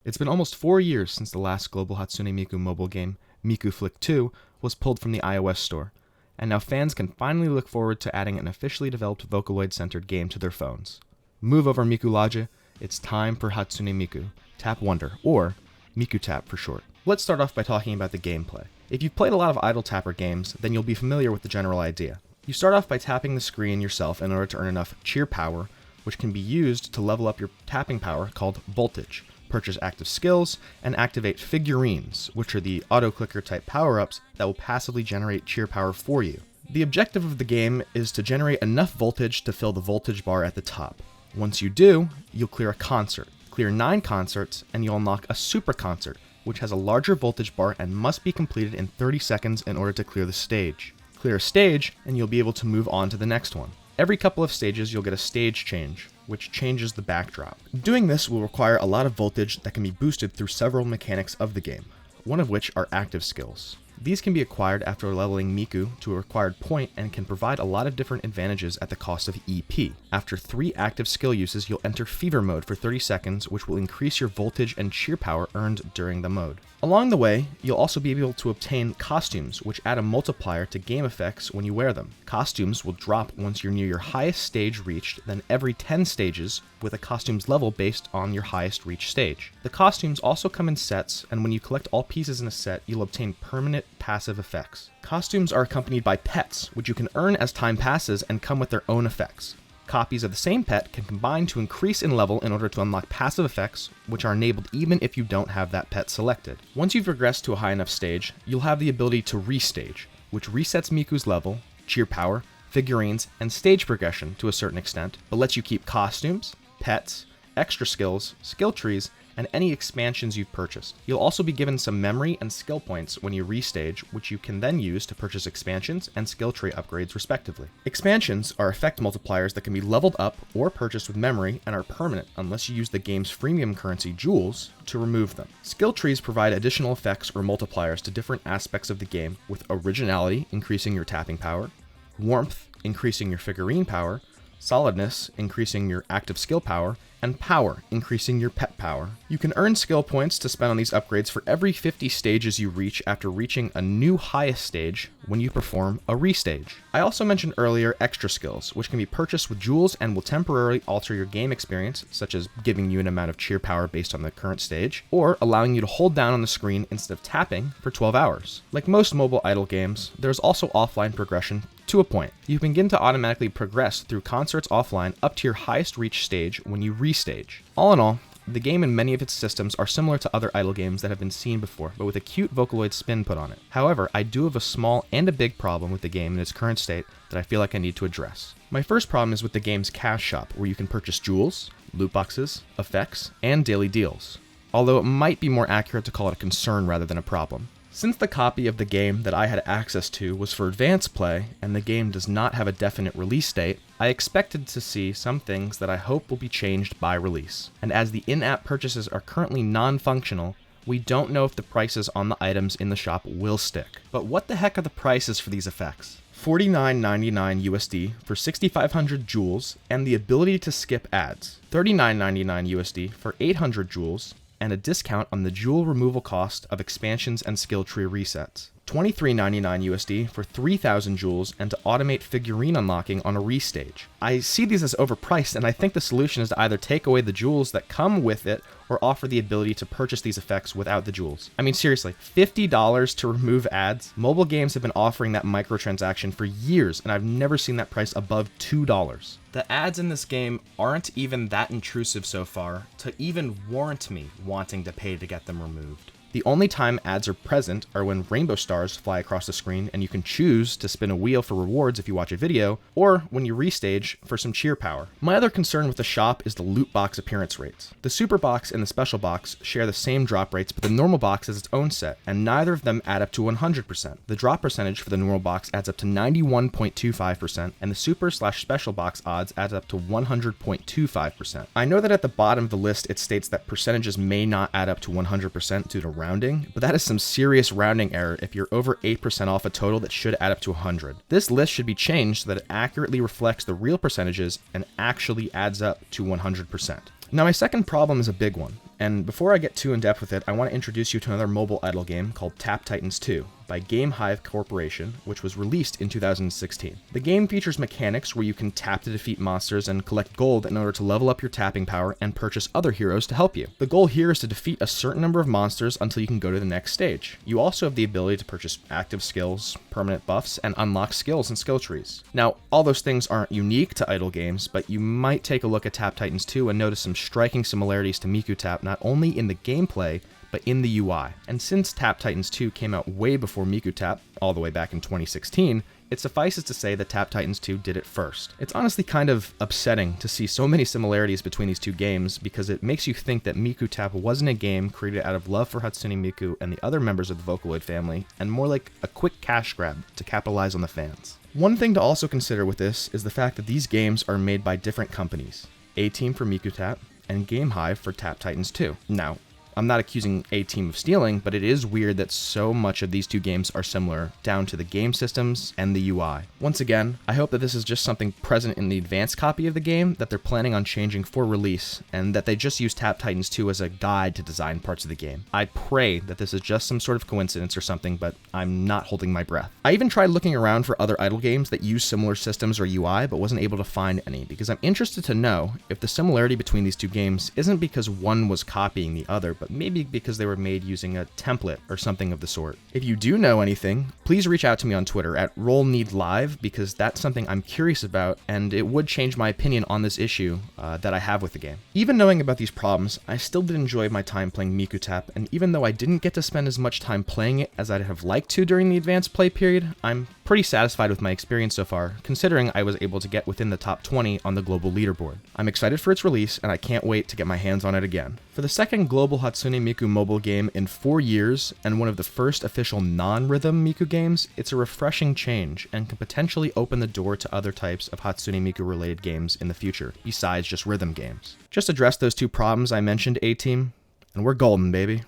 It's been almost 4 years since the last global Hatsune Miku mobile game, Miku Flick 2, was pulled from the iOS store, and now fans can finally look forward to adding an officially developed Vocaloid-centered game to their phones. Move over Mikulaja, it's time for Hatsune Miku, Tap Wonder, or MikuTap for short. Let's start off by talking about the gameplay. If you've played a lot of idle tapper games, then you'll be familiar with the general idea. You start off by tapping the screen yourself in order to earn enough cheer power, which can be used to level up your tapping power called voltage, purchase active skills, and activate figurines, which are the auto-clicker type power-ups that will passively generate cheer power for you. The objective of the game is to generate enough voltage to fill the voltage bar at the top. Once you do, you'll clear a concert. Clear 9 concerts, and you'll unlock a super concert, which has a larger voltage bar and must be completed in 30 seconds in order to clear the stage. Clear a stage, and you'll be able to move on to the next one. Every couple of stages, you'll get a stage change, which changes the backdrop. Doing this will require a lot of voltage that can be boosted through several mechanics of the game, one of which are active skills. These can be acquired after leveling Miku to a required point and can provide a lot of different advantages at the cost of EP. After 3 active skill uses, you'll enter fever mode for 30 seconds, which will increase your voltage and cheer power earned during the mode. Along the way, you'll also be able to obtain costumes, which add a multiplier to game effects when you wear them. Costumes will drop once you're near your highest stage reached, then every 10 stages, with a costume's level based on your highest reached stage. The costumes also come in sets, and when you collect all pieces in a set, you'll obtain permanent passive effects. Costumes are accompanied by pets, which you can earn as time passes and come with their own effects. Copies of the same pet can combine to increase in level in order to unlock passive effects, which are enabled even if you don't have that pet selected. Once you've regressed to a high enough stage, you'll have the ability to restage, which resets Miku's level, cheer power, figurines, and stage progression to a certain extent, but lets you keep costumes, pets, extra skills, skill trees, and any expansions you've purchased. You'll also be given some memory and skill points when you restage, which you can then use to purchase expansions and skill tree upgrades respectively. Expansions are effect multipliers that can be leveled up or purchased with memory and are permanent unless you use the game's freemium currency jewels to remove them. Skill trees provide additional effects or multipliers to different aspects of the game, with originality increasing your tapping power, warmth increasing your figurine power, solidness increasing your active skill power, and power increasing your pet power. You can earn skill points to spend on these upgrades for every 50 stages you reach after reaching a new highest stage when you perform a restage. I also mentioned earlier extra skills, which can be purchased with jewels and will temporarily alter your game experience, such as giving you an amount of cheer power based on the current stage, or allowing you to hold down on the screen instead of tapping for 12 hours. Like most mobile idle games, there's also offline progression to a point. You begin to automatically progress through concerts offline up to your highest reach stage when you restage. All in all, the game and many of its systems are similar to other idle games that have been seen before, but with a cute Vocaloid spin put on it. However, I do have a small and a big problem with the game in its current state that I feel like I need to address. My first problem is with the game's cash shop, where you can purchase jewels, loot boxes, effects, and daily deals. Although it might be more accurate to call it a concern rather than a problem. Since the copy of the game that I had access to was for advanced play, and the game does not have a definite release date, I expected to see some things that I hope will be changed by release. And as the in-app purchases are currently non-functional, we don't know if the prices on the items in the shop will stick. But what the heck are the prices for these effects? $49.99 USD for 6,500 jewels and the ability to skip ads. $39.99 USD for 800 jewels, and a discount on the jewel removal cost of expansions and skill tree resets. $23.99 USD for 3,000 jewels and to automate figurine unlocking on a restage. I see these as overpriced, and I think the solution is to either take away the jewels that come with it or offer the ability to purchase these effects without the jewels. I mean, seriously, $50 to remove ads? Mobile games have been offering that microtransaction for years, and I've never seen that price above $2. The ads in this game aren't even that intrusive so far to even warrant me wanting to pay to get them removed. The only time ads are present are when rainbow stars fly across the screen and you can choose to spin a wheel for rewards if you watch a video, or when you restage for some cheer power. My other concern with the shop is the loot box appearance rates. The super box and the special box share the same drop rates, but the normal box has its own set, and neither of them add up to 100%. The drop percentage for the normal box adds up to 91.25%, and the super/special box odds adds up to 100.25%. I know that at the bottom of the list it states that percentages may not add up to 100% due to rounding, but that is some serious rounding error if you're over 8% off a total that should add up to 100. This list should be changed so that it accurately reflects the real percentages and actually adds up to 100%. Now, my second problem is a big one. And before I get too in-depth with it, I want to introduce you to another mobile idle game called Tap Titans 2 by Game Hive Corporation, which was released in 2016. The game features mechanics where you can tap to defeat monsters and collect gold in order to level up your tapping power and purchase other heroes to help you. The goal here is to defeat a certain number of monsters until you can go to the next stage. You also have the ability to purchase active skills, permanent buffs, and unlock skills and skill trees. Now, all those things aren't unique to idle games, but you might take a look at Tap Titans 2 and notice some striking similarities to MikuTap, not only in the gameplay, but in the UI. And since Tap Titans 2 came out way before MikuTap, all the way back in 2016, it suffices to say that Tap Titans 2 did it first. It's honestly kind of upsetting to see so many similarities between these two games because it makes you think that MikuTap wasn't a game created out of love for Hatsune Miku and the other members of the Vocaloid family, and more like a quick cash grab to capitalize on the fans. One thing to also consider with this is the fact that these games are made by different companies, A-Team for MikuTap and Game Hive for Tap Titans 2. Now, I'm not accusing A-Team of stealing, but it is weird that so much of these two games are similar, down to the game systems and the UI. Once again, I hope that this is just something present in the advanced copy of the game that they're planning on changing for release, and that they just use Tap Titans 2 as a guide to design parts of the game. I pray that this is just some sort of coincidence or something, but I'm not holding my breath. I even tried looking around for other idle games that use similar systems or UI, but wasn't able to find any, because I'm interested to know if the similarity between these two games isn't because one was copying the other, but maybe because they were made using a template or something of the sort. If you do know anything, please reach out to me on Twitter at RollNeedLive, because that's something I'm curious about, and it would change my opinion on this issue that I have with the game. Even knowing about these problems, I still did enjoy my time playing MikuTap, and even though I didn't get to spend as much time playing it as I'd have liked to during the advanced play period, I'm pretty satisfied with my experience so far, considering I was able to get within the top 20 on the global leaderboard. I'm excited for its release, and I can't wait to get my hands on it again. For the second global Hatsune Miku mobile game in 4 years, and one of the first official non-rhythm Miku games, it's a refreshing change, and can potentially open the door to other types of Hatsune Miku related games in the future, besides just rhythm games. Just address those two problems I mentioned, A-Team, and we're golden, baby.